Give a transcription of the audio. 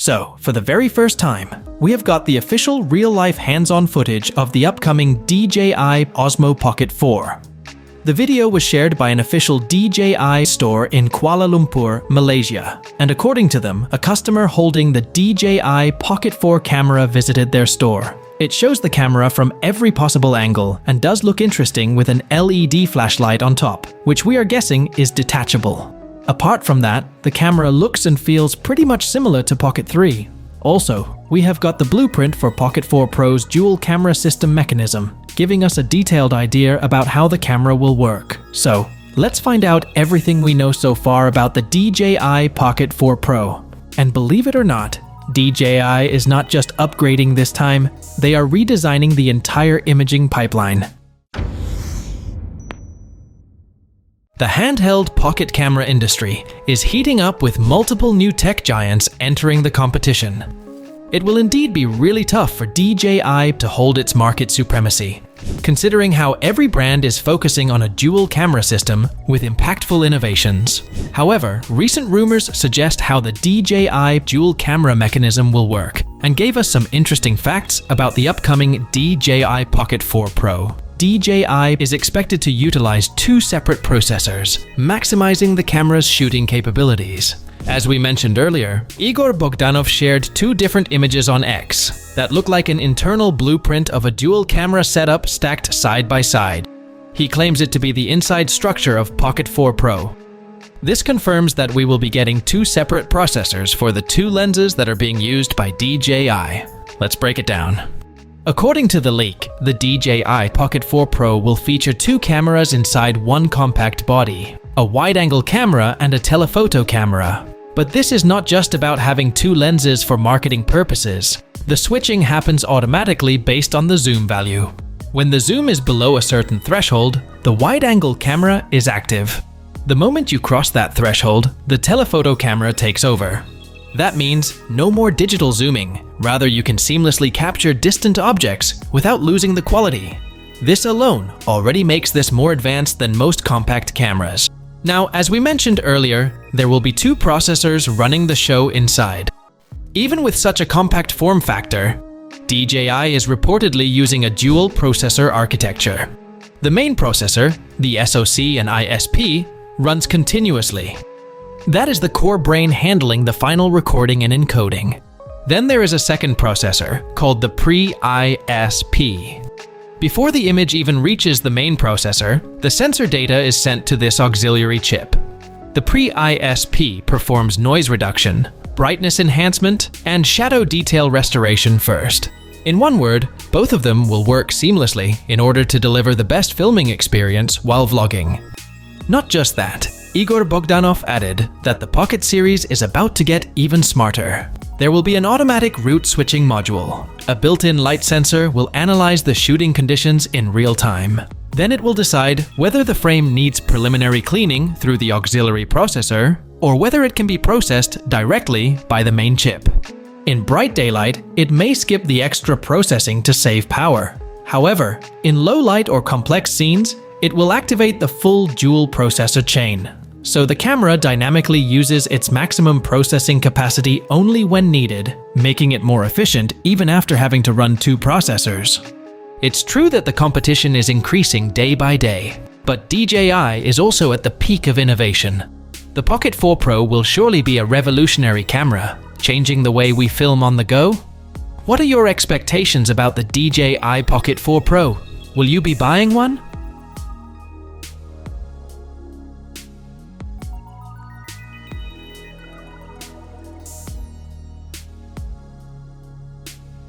So, for the very first time, we have got the official real-life hands-on footage of the upcoming DJI Osmo Pocket 4. The video was shared by an official DJI store in Kuala Lumpur, Malaysia, and according to them, a customer holding the DJI Pocket 4 camera visited their store. It shows the camera from every possible angle and does look interesting with an LED flashlight on top, which we are guessing is detachable. Apart from that, the camera looks and feels pretty much similar to Pocket 3. Also, we have got the blueprint for Pocket 4 Pro's dual camera system mechanism, giving us a detailed idea about how the camera will work. So, let's find out everything we know so far about the DJI Pocket 4 Pro. And believe it or not, DJI is not just upgrading this time, they are redesigning the entire imaging pipeline. The handheld pocket camera industry is heating up with multiple new tech giants entering the competition. It will indeed be really tough for DJI to hold its market supremacy, considering how every brand is focusing on a dual camera system with impactful innovations. However, recent rumors suggest how the DJI dual camera mechanism will work, and gave us some interesting facts about the upcoming DJI Pocket 4 Pro. DJI is expected to utilize two separate processors, maximizing the camera's shooting capabilities. As we mentioned earlier, Igor Bogdanov shared two different images on X that look like an internal blueprint of a dual camera setup stacked side by side. He claims it to be the inside structure of Pocket 4 Pro. This confirms that we will be getting two separate processors for the two lenses that are being used by DJI. Let's break it down. According to the leak, the DJI Pocket 4 Pro will feature two cameras inside one compact body, a wide-angle camera and a telephoto camera. But this is not just about having two lenses for marketing purposes. The switching happens automatically based on the zoom value. When the zoom is below a certain threshold, the wide-angle camera is active. The moment you cross that threshold, the telephoto camera takes over. That means no more digital zooming. Rather, you can seamlessly capture distant objects without losing the quality. This alone already makes this more advanced than most compact cameras. Now, as we mentioned earlier, there will be two processors running the show inside. Even with such a compact form factor, DJI is reportedly using a dual processor architecture. The main processor, the SoC and ISP, runs continuously. That is the core brain handling the final recording and encoding. Then there is a second processor, called the pre-ISP. Before the image even reaches the main processor, the sensor data is sent to this auxiliary chip. The pre-ISP performs noise reduction, brightness enhancement, and shadow detail restoration first. In one word, both of them will work seamlessly in order to deliver the best filming experience while vlogging. Not just that, Igor Bogdanov added that the Pocket series is about to get even smarter. There will be an automatic route switching module. A built-in light sensor will analyze the shooting conditions in real time. Then it will decide whether the frame needs preliminary cleaning through the auxiliary processor, or whether it can be processed directly by the main chip. In bright daylight, it may skip the extra processing to save power. However, in low light or complex scenes, it will activate the full dual processor chain. So the camera dynamically uses its maximum processing capacity only when needed, making it more efficient even after having to run two processors. It's true that the competition is increasing day by day, but DJI is also at the peak of innovation. The Pocket 4 Pro will surely be a revolutionary camera, changing the way we film on the go. What are your expectations about the DJI Pocket 4 Pro? Will you be buying one?